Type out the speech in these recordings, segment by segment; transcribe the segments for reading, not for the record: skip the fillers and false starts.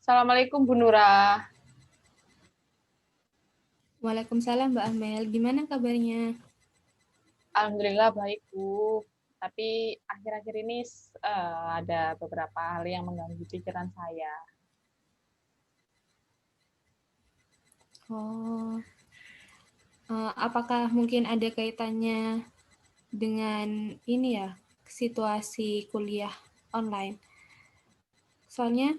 Assalamualaikum Bu Nurah. Waalaikumsalam Mbak Amel, gimana kabarnya? Alhamdulillah baik Bu. Tapi akhir-akhir ini ada beberapa hal yang mengganggu pikiran saya. Oh, apakah mungkin ada kaitannya dengan ini ya, situasi kuliah online? Soalnya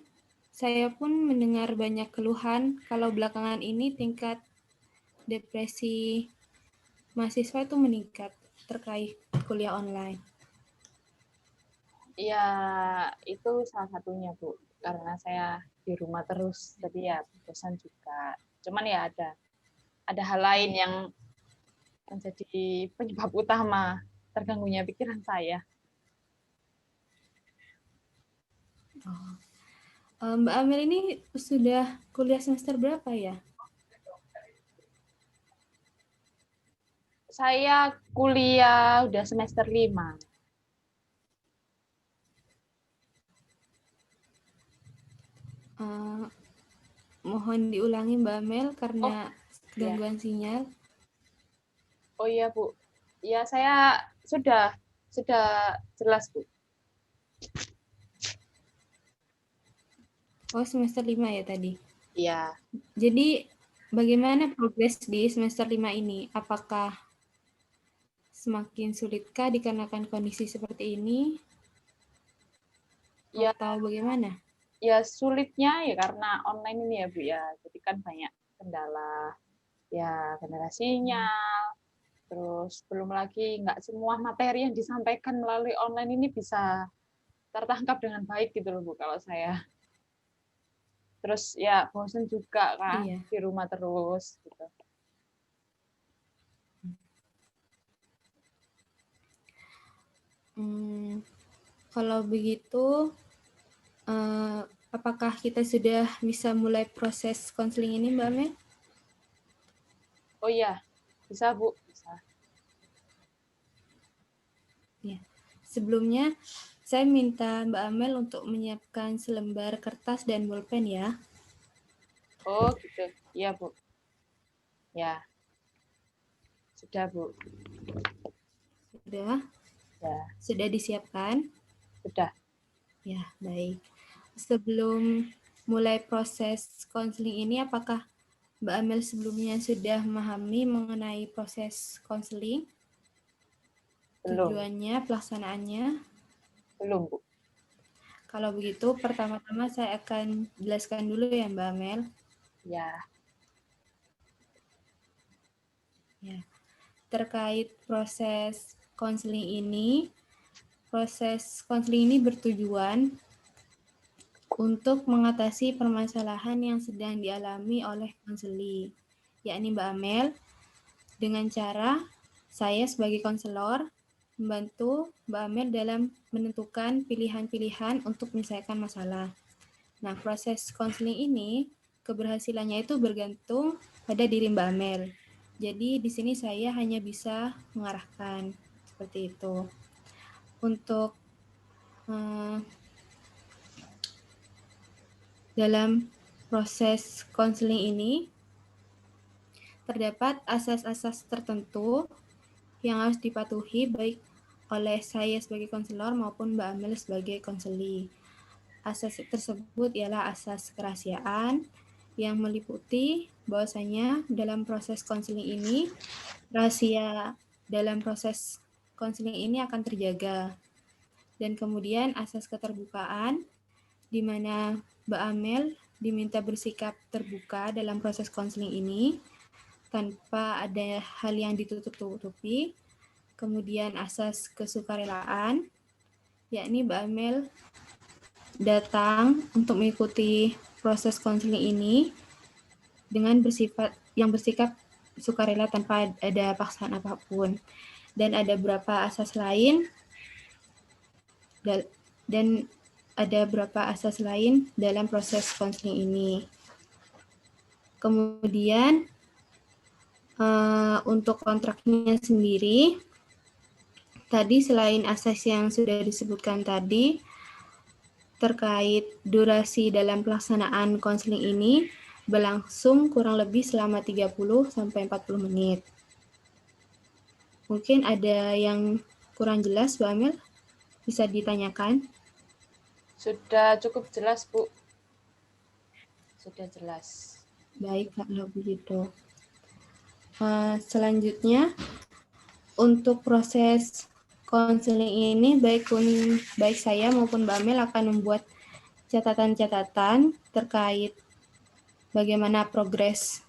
saya pun mendengar banyak keluhan kalau belakangan ini tingkat depresi mahasiswa itu meningkat terkait kuliah online. Ya, itu salah satunya Bu. Karena saya di rumah terus, jadi ya bosan juga. Cuman ya ada hal lain yang menjadi penyebab utama terganggunya pikiran saya. Mbak Amel ini sudah kuliah semester berapa ya? Saya kuliah udah semester 5. Mohon diulangi Mbak Amel karena Oh, ya. gangguan sinyal. Oh iya, Bu. Ya, saya sudah jelas, Bu. Oh, semester 5 ya tadi. Iya. Jadi bagaimana progres di semester 5 ini? Apakah semakin sulitkah dikarenakan kondisi seperti ini? Ya, Atau bagaimana? ya sulitnya ya karena online ini ya, Bu ya. Jadi kan banyak kendala. Ya, kendala sinyal. Terus belum lagi nggak semua materi yang disampaikan melalui online ini bisa tertangkap dengan baik gitu loh, Bu, kalau saya. Terus ya bosen juga kan Iya. di rumah terus gitu. Kalau begitu, apakah kita sudah bisa mulai proses konseling ini, Mbak Mel? Oh iya, bisa, Bu. Bisa. Ya. Sebelumnya, saya minta Mbak Amel untuk menyiapkan selembar kertas dan bolpen ya. Oh gitu. Iya, Bu. Ya, sudah, Bu. Sudah? Ya, Sudah disiapkan? sudah. Ya, baik. Sebelum mulai proses konseling ini, apakah Mbak Amel sebelumnya sudah memahami mengenai proses konseling, Belum. tujuannya, pelaksanaannya? Belum, Bu. Kalau begitu, pertama-tama saya akan jelaskan dulu ya Mbak Amel. Ya. Ya. Terkait proses konseling ini bertujuan untuk mengatasi permasalahan yang sedang dialami oleh konseli, yakni Mbak Amel, dengan cara saya sebagai konselor membantu Mbak Amel dalam menentukan pilihan-pilihan untuk menyelesaikan masalah. Nah, proses konseling ini keberhasilannya itu bergantung pada diri Mbak Amel. Jadi di sini saya hanya bisa mengarahkan seperti itu. Untuk dalam proses konseling ini terdapat asas-asas tertentu yang harus dipatuhi baik oleh saya sebagai konselor maupun Mbak Amel sebagai konseli. Asas tersebut ialah asas kerahasiaan yang meliputi bahwasanya dalam proses konseling ini rahasia dalam proses konseling ini akan terjaga. Dan kemudian asas keterbukaan di mana Mbak Amel diminta bersikap terbuka dalam proses konseling ini tanpa ada hal yang ditutup-tutupi. Kemudian asas kesukarelaan, yakni Mbak Amel datang untuk mengikuti proses konseling ini dengan bersikap sukarela tanpa ada paksaan apapun. Dan ada beberapa asas lain dalam proses konseling ini. Kemudian untuk kontraknya sendiri, tadi selain asas yang sudah disebutkan tadi, terkait durasi dalam pelaksanaan konseling ini berlangsung kurang lebih selama 30-40 menit. Mungkin ada yang kurang jelas, Bu Amel? Bisa ditanyakan? Sudah cukup jelas, Bu. Sudah jelas. Baik, kalau begitu. Selanjutnya, untuk proses konseling ini, baik saya maupun Mbak Amel akan membuat catatan-catatan terkait bagaimana progres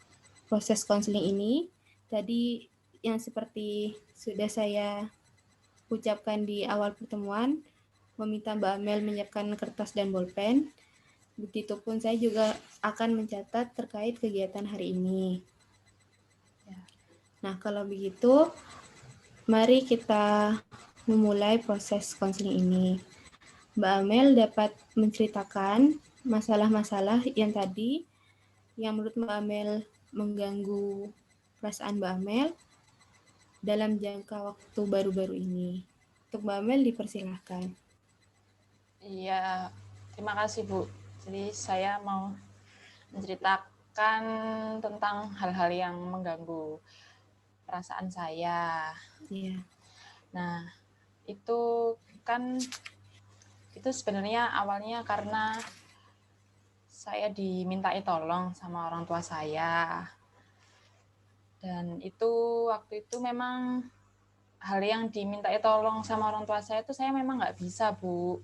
proses konseling ini. Tadi yang seperti sudah saya ucapkan di awal pertemuan, meminta Mbak Amel menyiapkan kertas dan bolpen. Begitupun saya juga akan mencatat terkait kegiatan hari ini. Nah, kalau begitu, mari kita memulai proses konseling ini. Mbak Amel dapat menceritakan masalah-masalah yang tadi yang menurut Mbak Amel mengganggu perasaan Mbak Amel dalam jangka waktu baru-baru ini. Untuk Mbak Amel dipersilahkan. Iya, terima kasih, Bu. Jadi saya mau menceritakan tentang hal-hal yang mengganggu perasaan saya. Iya. Nah, itu sebenarnya awalnya karena saya dimintai tolong sama orang tua saya. Dan waktu itu memang hal yang dimintai tolong sama orang tua saya itu saya memang nggak bisa, Bu.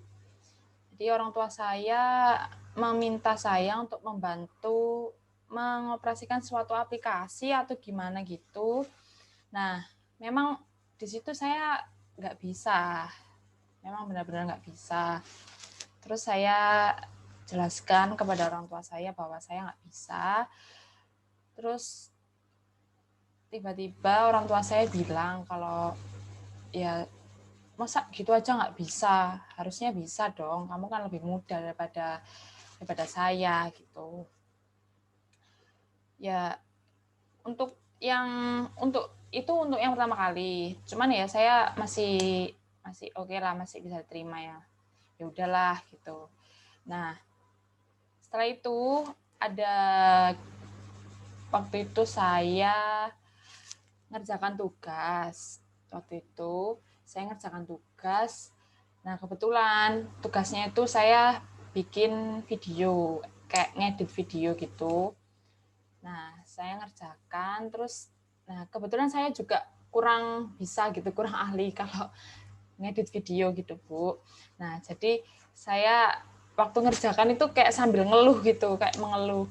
Jadi orang tua saya meminta saya untuk membantu mengoperasikan suatu aplikasi atau gimana gitu. Nah, memang di situ saya nggak bisa. Memang benar-benar nggak bisa. Terus saya jelaskan kepada orang tua saya bahwa saya nggak bisa. Terus tiba-tiba orang tua saya bilang kalau ya masa gitu aja nggak bisa, harusnya bisa dong, kamu kan lebih muda daripada saya gitu. Ya untuk yang pertama kali, cuman ya saya masih oke lah, masih bisa terima ya, ya udahlah gitu. Nah setelah itu ada waktu itu saya ngerjakan tugas. Waktu itu saya ngerjakan tugas. Nah, kebetulan tugasnya itu saya bikin video, kayak ngedit video gitu. Nah, saya ngerjakan terus kebetulan saya juga kurang bisa gitu, kurang ahli kalau ngedit video gitu, Bu. Nah, jadi saya waktu ngerjakan itu kayak sambil ngeluh gitu, kayak mengeluh.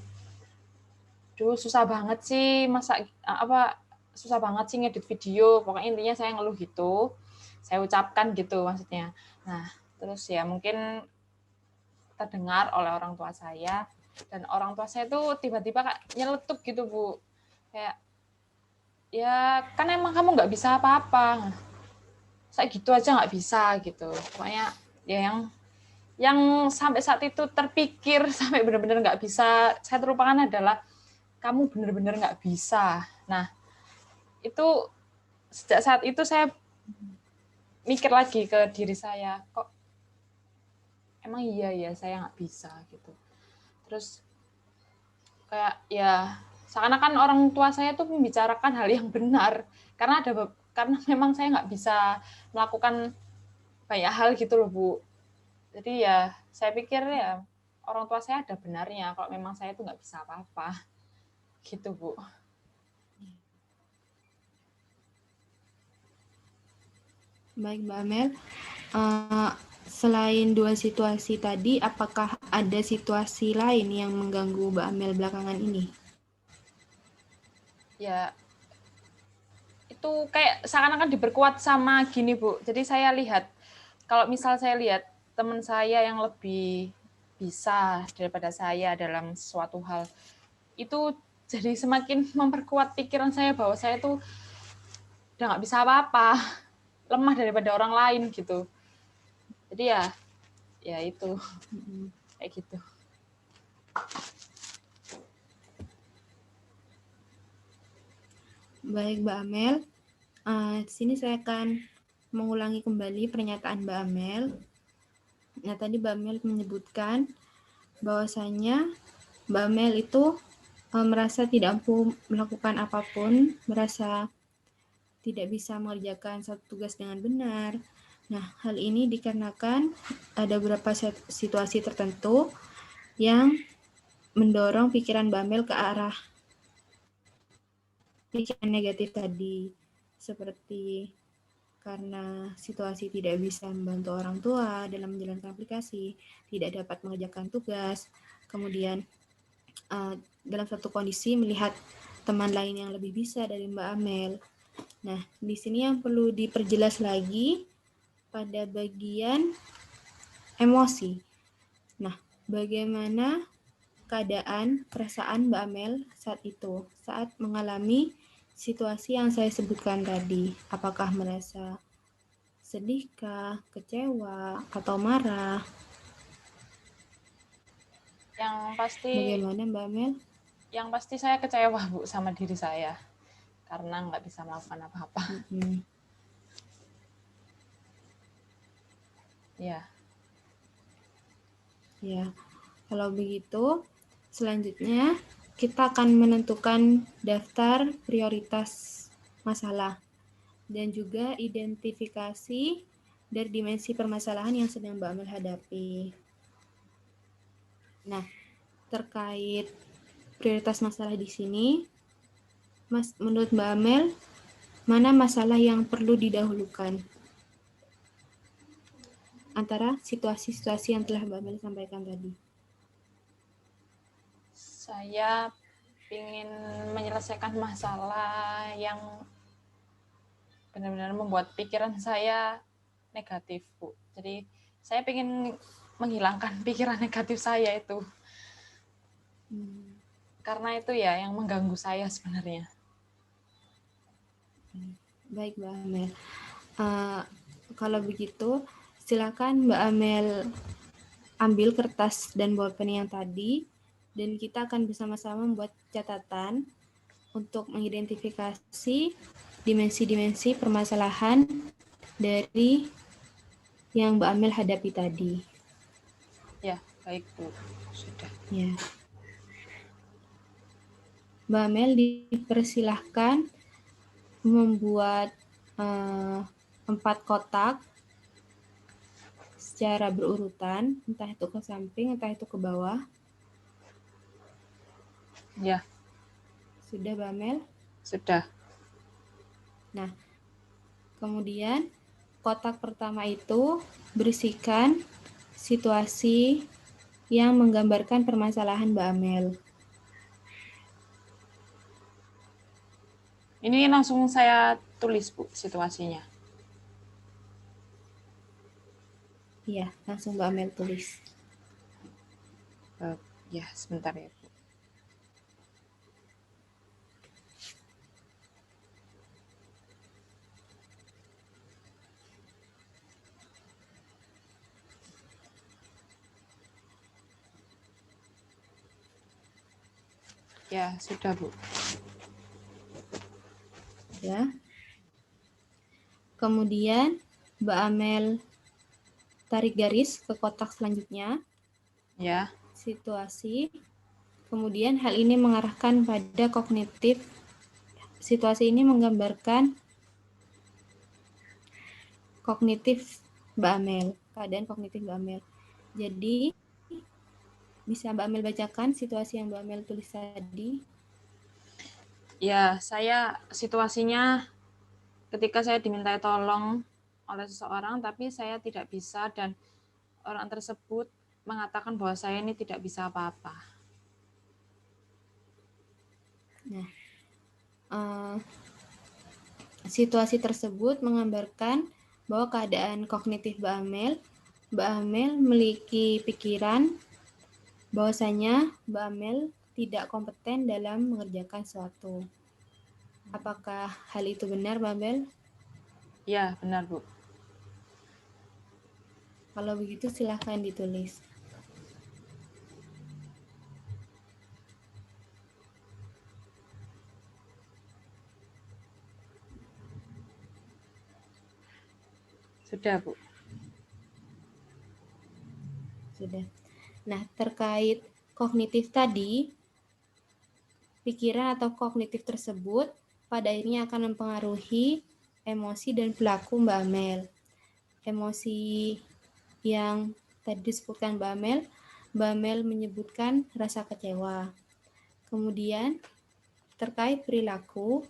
Duh, susah banget sih susah banget sih ngedit video, pokoknya intinya saya ngeluh gitu, saya ucapkan gitu maksudnya. Nah terus ya mungkin terdengar oleh orang tua saya, dan orang tua saya tuh tiba-tiba kayak nyeletuk gitu, Bu, kayak ya kan emang kamu nggak bisa apa-apa, saya gitu aja nggak bisa gitu, pokoknya ya yang sampai saat itu terpikir sampai benar-benar nggak bisa saya terlupakan adalah kamu benar-benar nggak bisa. Nah itu sejak saat itu saya mikir lagi ke diri saya, kok emang iya ya saya nggak bisa gitu. Terus kayak ya seakan-akan orang tua saya tuh membicarakan hal yang benar, karena memang saya nggak bisa melakukan banyak hal gitu loh, Bu. Jadi ya saya pikir ya orang tua saya ada benarnya kalau memang saya tuh nggak bisa apa-apa gitu, Bu. Baik, Mbak Amel. Selain dua situasi tadi, apakah ada situasi lain yang mengganggu Mbak Amel belakangan ini? Ya, itu kayak seakan-akan diperkuat sama gini, Bu. Jadi saya lihat, kalau misal saya lihat teman saya yang lebih bisa daripada saya dalam suatu hal, itu jadi semakin memperkuat pikiran saya bahwa saya tuh udah nggak bisa apa-apa, lemah daripada orang lain gitu. Jadi ya itu kayak gitu. Baik, Mbak Amel. Di sini saya akan mengulangi kembali pernyataan Mbak Amel. Nah, tadi Mbak Mel menyebutkan bahwasanya Mbak Mel itu merasa tidak mampu melakukan apapun, merasa tidak bisa mengerjakan satu tugas dengan benar. Nah, hal ini dikarenakan ada beberapa situasi tertentu yang mendorong pikiran Mbak Mel ke arah pikiran negatif tadi, seperti karena situasi tidak bisa membantu orang tua dalam menjalankan aplikasi, tidak dapat mengerjakan tugas, kemudian dalam satu kondisi melihat teman lain yang lebih bisa dari Mbak Amel. Nah, di sini yang perlu diperjelas lagi pada bagian emosi. Nah, bagaimana keadaan perasaan Mbak Amel saat itu, saat mengalami situasi yang saya sebutkan tadi? Apakah merasa sedihkah, kecewa, atau marah? Yang pasti, bagaimana Mbak Amel? Yang pasti saya kecewa, Bu, sama diri saya karena nggak bisa melakukan apa-apa. Ya. Ya, kalau begitu selanjutnya kita akan menentukan daftar prioritas masalah dan juga identifikasi dari dimensi permasalahan yang sedang Mbak Amel hadapi. Nah, terkait prioritas masalah di sini, menurut Mbak Amel, mana masalah yang perlu didahulukan antara situasi-situasi yang telah Mbak Amel sampaikan tadi? Saya ingin menyelesaikan masalah yang benar-benar membuat pikiran saya negatif, Bu. Jadi saya ingin menghilangkan pikiran negatif saya itu. Karena itu ya yang mengganggu saya sebenarnya. Baik, Mbak Amel. Kalau begitu, silakan Mbak Amel ambil kertas dan bolpen yang tadi, dan kita akan bersama-sama membuat catatan untuk mengidentifikasi dimensi-dimensi permasalahan dari yang Mbak Amel hadapi tadi. Ya, baik, Bu. Sudah. Ya. Mbak Amel dipersilahkan membuat 4 kotak secara berurutan, entah itu ke samping, entah itu ke bawah. Ya. Sudah, Mbak Amel? Sudah. Nah, kemudian kotak pertama itu berisikan situasi yang menggambarkan permasalahan Mbak Amel. Ini langsung saya tulis, Bu, situasinya. Iya, langsung Mbak Amel tulis. Ya, sebentar ya, Bu. Ya, sudah, Bu. Ya. Kemudian Mbak Amel tarik garis ke kotak selanjutnya. Ya. Situasi. Kemudian hal ini mengarahkan pada kognitif. Situasi ini menggambarkan kognitif Mbak Amel, keadaan kognitif Mbak Amel. Jadi, bisa Mbak Amel bacakan situasi yang Mbak Amel tulis tadi? Ya, saya situasinya ketika saya dimintai tolong oleh seseorang, tapi saya tidak bisa dan orang tersebut mengatakan bahwa saya ini tidak bisa apa-apa. Nah, situasi tersebut menggambarkan bahwa keadaan kognitif Mbak Amel memiliki pikiran bahwasanya Mbak Amel tidak kompeten dalam mengerjakan sesuatu. Apakah hal itu benar, Mbak Amel? Ya, benar, Bu. Kalau begitu silahkan ditulis. Sudah, Bu. sudah. Nah, terkait kognitif tadi, pikiran atau kognitif tersebut pada akhirnya akan mempengaruhi emosi dan perilaku Mbak Amel. Emosi yang tadi disebutkan Mbak Amel menyebutkan rasa kecewa. Kemudian terkait perilaku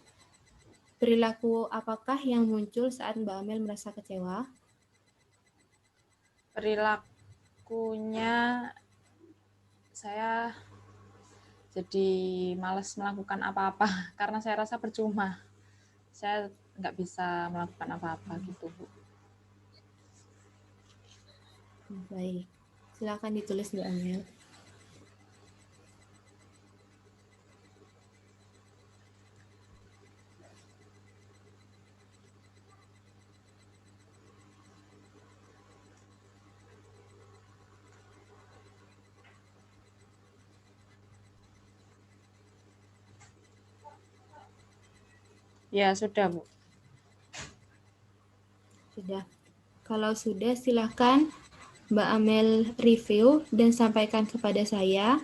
apakah yang muncul saat Mbak Amel merasa kecewa? Perilakunya saya jadi malas melakukan apa-apa karena saya rasa percuma. Saya nggak bisa melakukan apa-apa gitu, Bu. Baik, silakan ditulis Mbak Amel. Ya, sudah, Bu. Sudah. Kalau sudah, silakan Mbak Amel review dan sampaikan kepada saya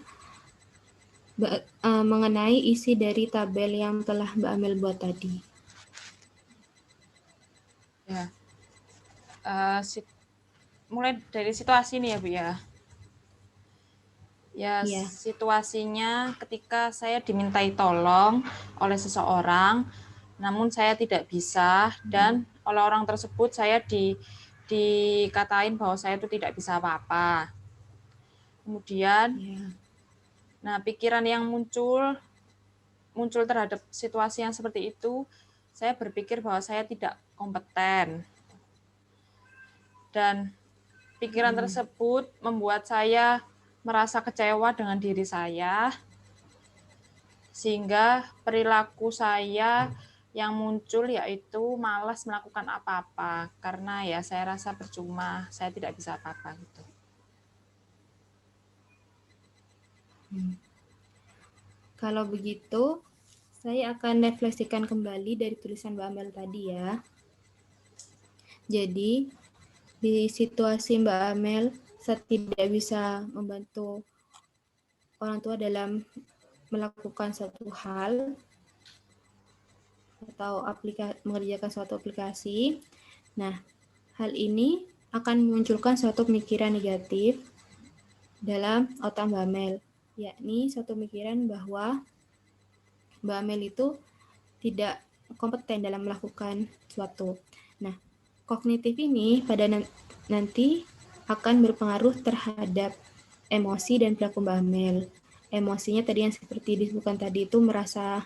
mengenai isi dari tabel yang telah Mbak Amel buat tadi. Ya. Mulai dari situasi nih ya, Bu ya. Ya, situasinya ketika saya dimintai tolong oleh seseorang, namun saya tidak bisa, dan oleh orang tersebut saya dikatain bahwa saya itu tidak bisa apa-apa. Kemudian, nah pikiran yang muncul terhadap situasi yang seperti itu, saya berpikir bahwa saya tidak kompeten. Dan pikiran tersebut membuat saya merasa kecewa dengan diri saya, sehingga perilaku saya yang muncul yaitu malas melakukan apa-apa, karena ya saya rasa percuma, saya tidak bisa apa-apa gitu. Kalau begitu, saya akan refleksikan kembali dari tulisan Mbak Amel tadi ya. Jadi, di situasi Mbak Amel saat tidak bisa membantu orang tua dalam melakukan suatu hal atau mengerjakan suatu aplikasi. Nah, hal ini akan memunculkan suatu pemikiran negatif dalam otak Mbak Amel, yakni suatu pemikiran bahwa Mbak Amel itu tidak kompeten dalam melakukan suatu. Nah, kognitif ini pada nanti akan berpengaruh terhadap emosi dan perilaku Mbak Amel. Emosinya tadi yang seperti disebutkan tadi itu merasa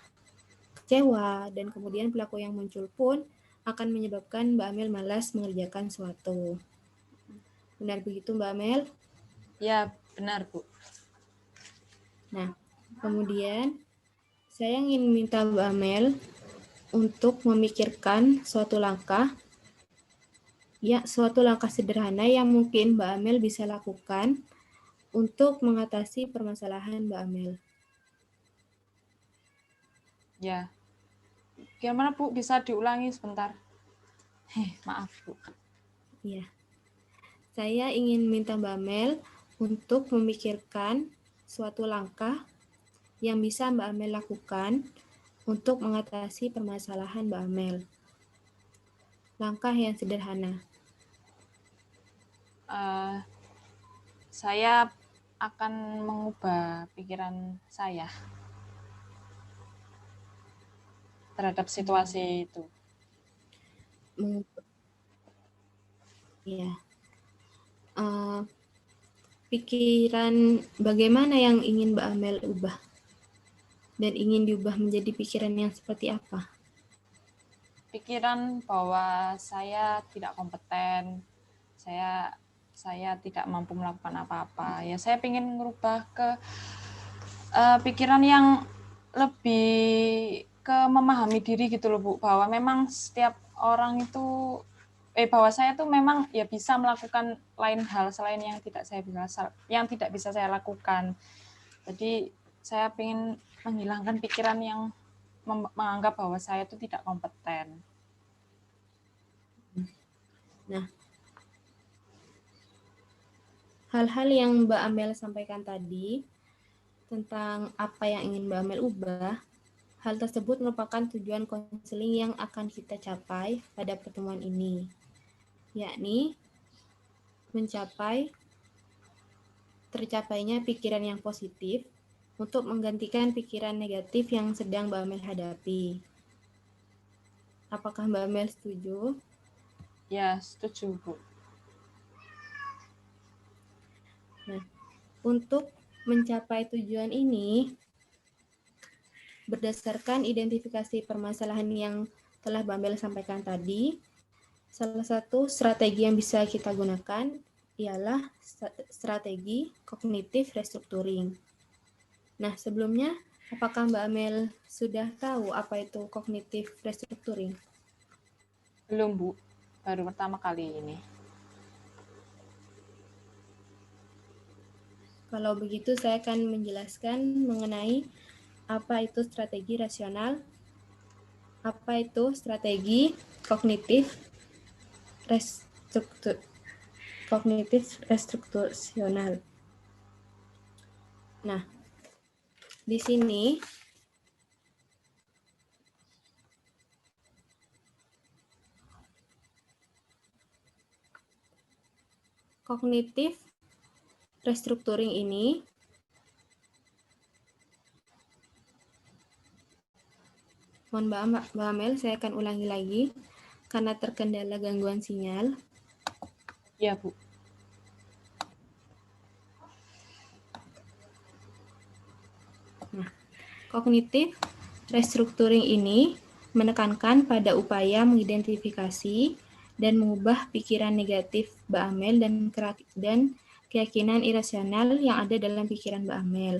kecewa, dan kemudian perilaku yang muncul pun akan menyebabkan Mbak Amel malas mengerjakan suatu. Benar begitu Mbak Amel? Ya, benar Bu. Nah, kemudian saya ingin minta Mbak Amel untuk memikirkan suatu langkah sederhana yang mungkin Mbak Amel bisa lakukan untuk mengatasi permasalahan Mbak Amel. Ya. Gimana Bu, bisa diulangi sebentar? Maaf Bu. Ya. Saya ingin minta Mbak Amel untuk memikirkan suatu langkah yang bisa Mbak Amel lakukan untuk mengatasi permasalahan Mbak Amel. Langkah yang sederhana. Saya akan mengubah pikiran saya terhadap situasi itu. Ya. Pikiran bagaimana yang ingin Mbak Amel ubah? Dan ingin diubah menjadi pikiran yang seperti apa? Pikiran bahwa saya tidak kompeten, saya tidak mampu melakukan apa-apa. Ya saya ingin merubah ke pikiran yang lebih ke memahami diri gitu loh Bu, bahwa memang setiap orang itu bahwa saya tuh memang ya bisa melakukan lain hal selain yang tidak bisa saya lakukan. Jadi saya ingin menghilangkan pikiran yang menganggap bahwa saya itu tidak kompeten. Nah, hal-hal yang Mbak Amel sampaikan tadi tentang apa yang ingin Mbak Amel ubah, hal tersebut merupakan tujuan konseling yang akan kita capai pada pertemuan ini, yakni tercapainya pikiran yang positif untuk menggantikan pikiran negatif yang sedang Mbak Amel hadapi. Apakah Mbak Amel setuju? Ya, setuju, Bu. Nah, untuk mencapai tujuan ini, berdasarkan identifikasi permasalahan yang telah Mbak Amel sampaikan tadi, salah satu strategi yang bisa kita gunakan ialah strategi cognitive restructuring. Nah, sebelumnya, apakah Mbak Amel sudah tahu apa itu cognitive restructuring? Belum, Bu. Baru pertama kali ini. Kalau begitu, saya akan menjelaskan mengenai apa itu strategi rasional, apa itu strategi kognitif restruktursional. Nah, di sini kognitif restructuring ini mohon Mbak Amel, saya akan ulangi lagi karena terkendala gangguan sinyal. Ya, Bu. Nah, kognitif restructuring ini menekankan pada upaya mengidentifikasi dan mengubah pikiran negatif Mbak Amel dan keyakinan irasional yang ada dalam pikiran Mbak Amel.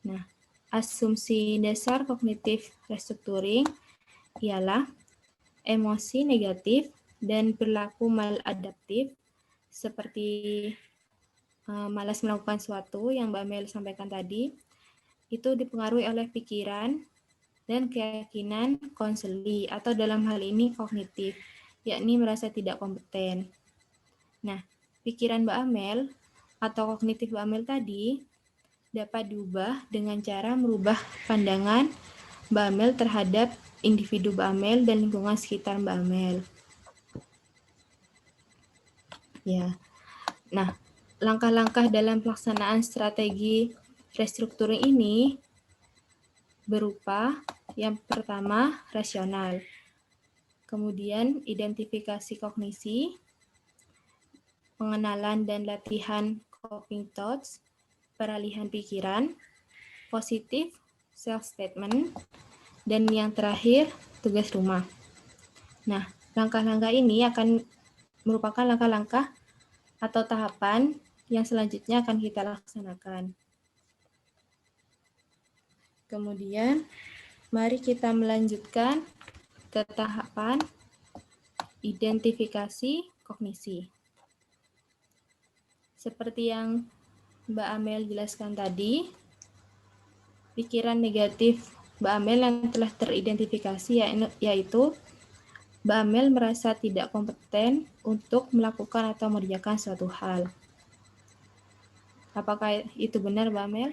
Nah, asumsi dasar kognitif restructuring ialah emosi negatif dan perilaku maladaptif seperti malas melakukan sesuatu yang Mbak Amel sampaikan tadi, itu dipengaruhi oleh pikiran dan keyakinan konseli atau dalam hal ini kognitif, yakni merasa tidak kompeten. Nah, pikiran Mbak Amel atau kognitif Mbak Amel tadi dapat diubah dengan cara merubah pandangan Mbak Amel terhadap individu Mbak Amel dan lingkungan sekitar Mbak Amel. Ya. Nah, langkah-langkah dalam pelaksanaan strategi restructuring ini berupa yang pertama rasional, kemudian identifikasi kognisi, pengenalan dan latihan coping thoughts, peralihan pikiran, positif self-statement, dan yang terakhir tugas rumah. Nah, langkah-langkah ini akan merupakan langkah-langkah atau tahapan yang selanjutnya akan kita laksanakan. Kemudian, mari kita melanjutkan ke tahapan identifikasi kognisi. Seperti yang Mbak Amel jelaskan tadi, pikiran negatif Mbak Amel yang telah teridentifikasi yaitu Mbak Amel merasa tidak kompeten untuk melakukan atau mengerjakan suatu hal. Apakah itu benar, Mbak Amel?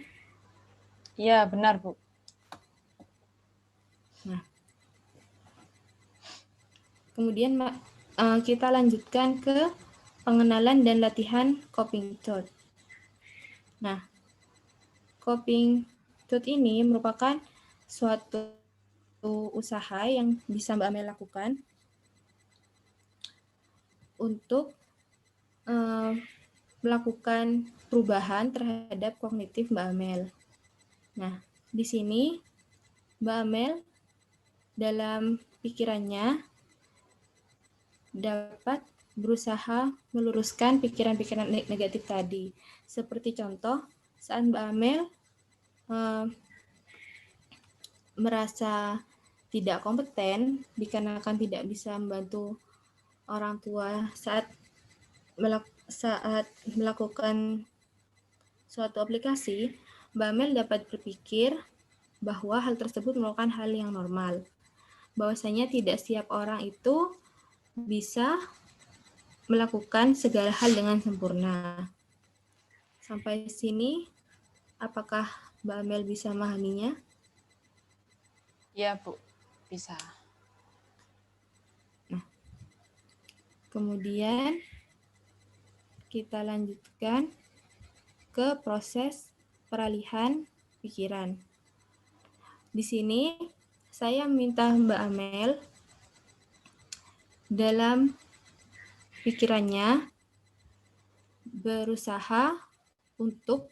Iya, benar, Bu. Nah, kemudian kita lanjutkan ke pengenalan dan latihan coping thought. Nah, coping thought ini merupakan suatu usaha yang bisa Mbak Amel lakukan untuk melakukan perubahan terhadap kognitif Mbak Amel. Nah, di sini Mbak Amel dalam pikirannya dapat berusaha meluruskan pikiran-pikiran negatif tadi. Seperti contoh, saat Mbak Amel merasa tidak kompeten dikarenakan tidak bisa membantu orang tua saat melakukan suatu aplikasi, Mbak Amel dapat berpikir bahwa hal tersebut merupakan hal yang normal. Bahwasanya tidak setiap orang itu bisa melakukan segala hal dengan sempurna. Sampai sini, apakah Mbak Amel bisa memahaminya? Ya, Bu. Bisa. Nah, kemudian kita lanjutkan ke proses peralihan pikiran. Di sini saya minta Mbak Amel dalam pikirannya berusaha untuk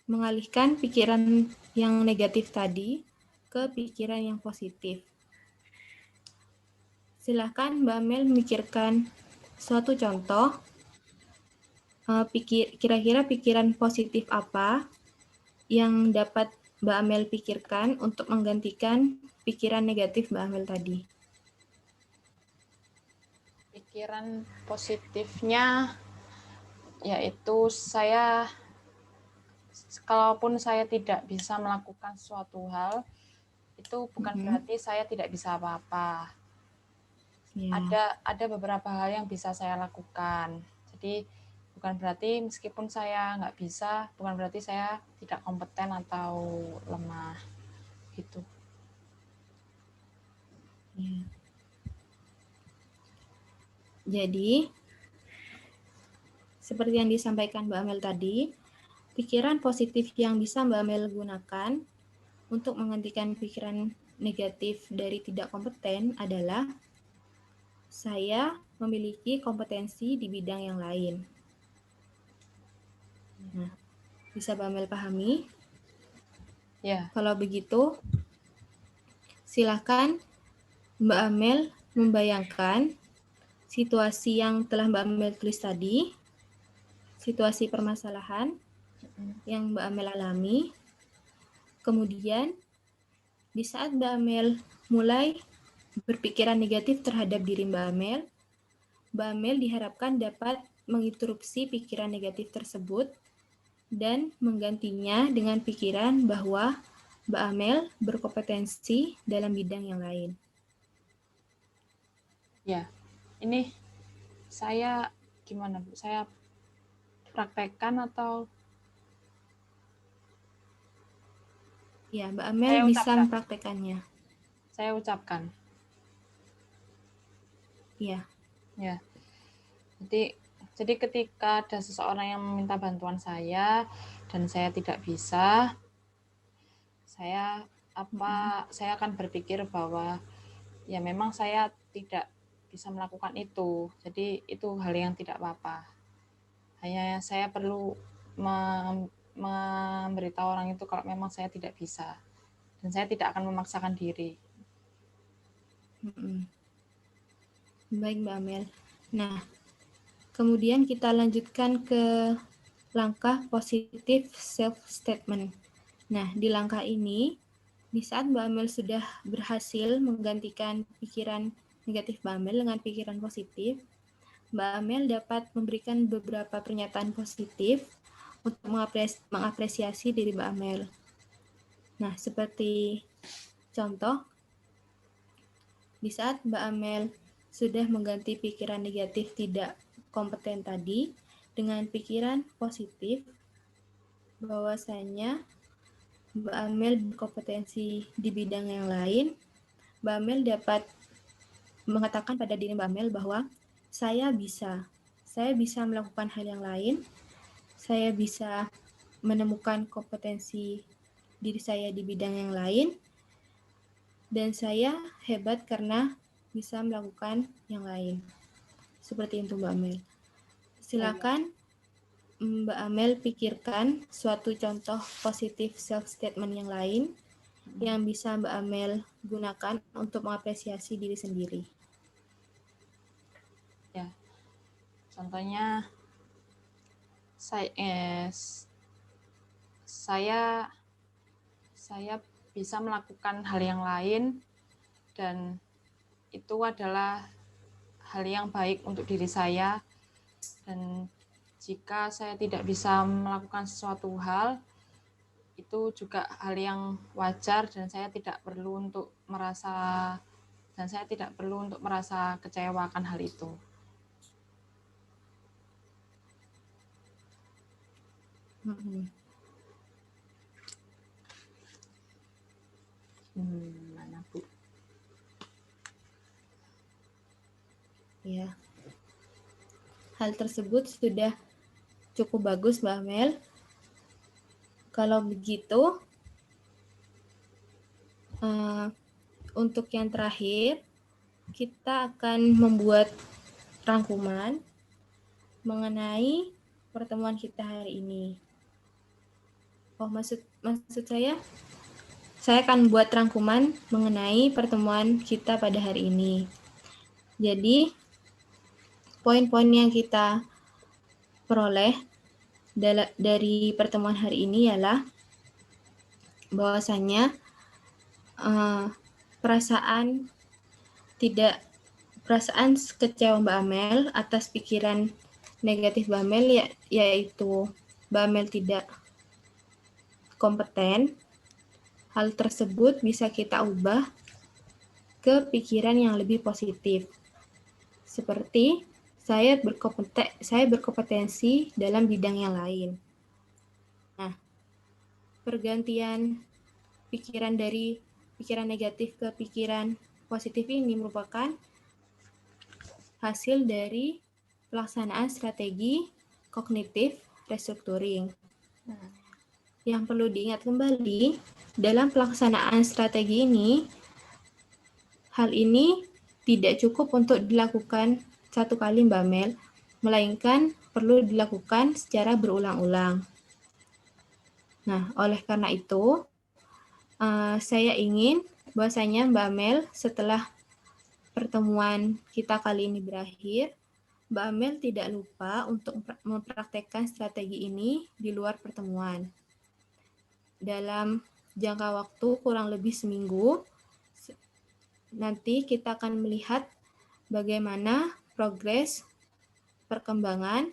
mengalihkan pikiran yang negatif tadi ke pikiran yang positif. Silakan Mbak Amel memikirkan suatu contoh, kira-kira pikiran positif apa yang dapat Mbak Amel pikirkan untuk menggantikan pikiran negatif Mbak Amel tadi. Pikiran positifnya yaitu saya, kalaupun saya tidak bisa melakukan suatu hal, itu bukan berarti saya tidak bisa apa-apa. Ada beberapa hal yang bisa saya lakukan. Jadi bukan berarti meskipun saya nggak bisa, bukan berarti saya tidak kompeten atau lemah gitu. Jadi seperti yang disampaikan Mbak Amel tadi, pikiran positif yang bisa Mbak Amel gunakan untuk menggantikan pikiran negatif dari tidak kompeten adalah saya memiliki kompetensi di bidang yang lain. Nah, bisa Mbak Amel pahami? Ya. Kalau begitu, silakan Mbak Amel membayangkan situasi yang telah Mbak Amel tulis tadi, situasi permasalahan yang Mbak Amel alami. Kemudian, di saat Mbak Amel mulai berpikiran negatif terhadap diri Mbak Amel diharapkan dapat menginterupsi pikiran negatif tersebut dan menggantinya dengan pikiran bahwa Mbak Amel berkompetensi dalam bidang yang lain. Ya, ini saya gimana Bu? Saya praktekkan atau? Ya, Mbak Amel bisa mempraktekannya. Saya ucapkan. Iya. Ya. Jadi ketika ada seseorang yang meminta bantuan saya dan saya tidak bisa, saya akan berpikir bahwa ya memang saya tidak bisa melakukan itu. Jadi itu hal yang tidak apa-apa. Hanya saya perlu memberitahu orang itu kalau memang saya tidak bisa. Dan saya tidak akan memaksakan diri. Baik Mbak Amel. Nah, kemudian kita lanjutkan ke langkah positif self-statement. Nah, di langkah ini, di saat Mbak Amel sudah berhasil menggantikan pikiran negatif Mbak Amel dengan pikiran positif, Mbak Amel dapat memberikan beberapa pernyataan positif untuk mengapresiasi diri Mbak Amel. Nah, seperti contoh, di saat Mbak Amel sudah mengganti pikiran negatif tidak kompeten tadi dengan pikiran positif bahwasanya Mbak Amel berkompetensi di bidang yang lain, Mbak Amel dapat mengatakan pada diri Mbak Amel bahwa saya bisa melakukan hal yang lain, saya bisa menemukan kompetensi diri saya di bidang yang lain, dan saya hebat karena bisa melakukan yang lain. Seperti itu Mbak Amel. Silakan Mbak Amel pikirkan suatu contoh positif self-statement yang lain yang bisa Mbak Amel gunakan untuk mengapresiasi diri sendiri. Ya, contohnya saya bisa melakukan hal yang lain dan itu adalah hal yang baik untuk diri saya, dan jika saya tidak bisa melakukan sesuatu hal itu juga hal yang wajar dan saya tidak perlu untuk merasa kecewa akan hal itu. Mana Bu? Ya. Hal tersebut sudah cukup bagus, Mbak Amel. Kalau begitu, untuk yang terakhir, kita akan membuat rangkuman mengenai pertemuan kita hari ini. Oh, maksud saya akan buat rangkuman mengenai pertemuan kita pada hari ini. Jadi, poin-poin yang kita peroleh dari pertemuan hari ini ialah bahwasanya perasaan kecewa Mbak Amel atas pikiran negatif Mbak Amel, yaitu Mbak Amel tidak kompeten. Hal tersebut bisa kita ubah ke pikiran yang lebih positif. Seperti saya berkompetensi dalam bidang yang lain. Nah, pergantian pikiran dari pikiran negatif ke pikiran positif ini merupakan hasil dari pelaksanaan strategi kognitif restructuring. Yang perlu diingat kembali, dalam pelaksanaan strategi ini, hal ini tidak cukup untuk dilakukan satu kali Mbak Mel, melainkan perlu dilakukan secara berulang-ulang. Nah, oleh karena itu, saya ingin bahwasanya Mbak Mel setelah pertemuan kita kali ini berakhir, Mbak Mel tidak lupa untuk mempraktekkan strategi ini di luar pertemuan. Dalam jangka waktu kurang lebih seminggu, nanti kita akan melihat bagaimana progres perkembangan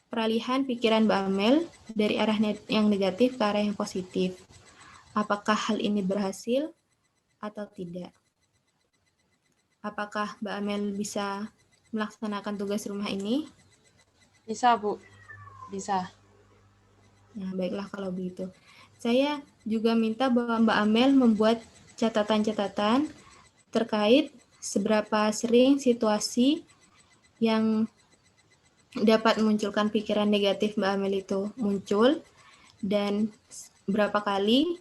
peralihan pikiran Mbak Amel dari arah yang negatif ke arah yang positif. Apakah hal ini berhasil atau tidak? Apakah Mbak Amel bisa melaksanakan tugas rumah ini? Bisa, Bu. Bisa. Nah, baiklah kalau begitu. Saya juga minta bahwa Mbak Amel membuat catatan-catatan terkait seberapa sering situasi yang dapat memunculkan pikiran negatif Mbak Amel itu muncul, dan berapa kali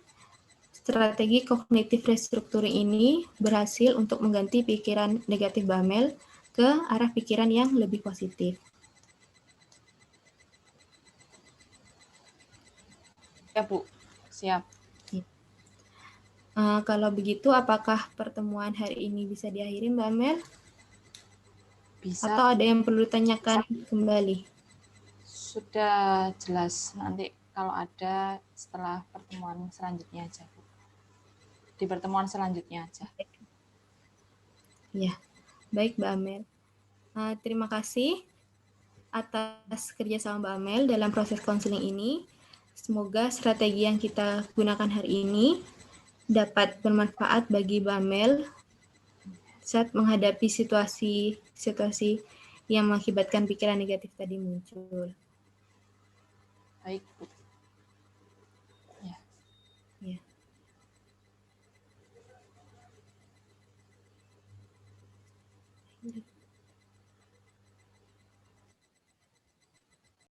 strategi kognitif restructuring ini berhasil untuk mengganti pikiran negatif Mbak Amel ke arah pikiran yang lebih positif. Ya, Bu. Siap. Kalau begitu, apakah pertemuan hari ini bisa diakhiri, Mbak Amel? Bisa. Atau ada yang perlu ditanyakan kembali? Sudah jelas. Nanti kalau ada setelah pertemuan selanjutnya aja, Bu. Di pertemuan selanjutnya aja. Ya, baik Mbak Amel. Terima kasih atas kerjasama Mbak Amel dalam proses konseling ini. Semoga strategi yang kita gunakan hari ini dapat bermanfaat bagi Mbak Amel saat menghadapi situasi yang mengakibatkan pikiran negatif tadi muncul. Baik, Bu.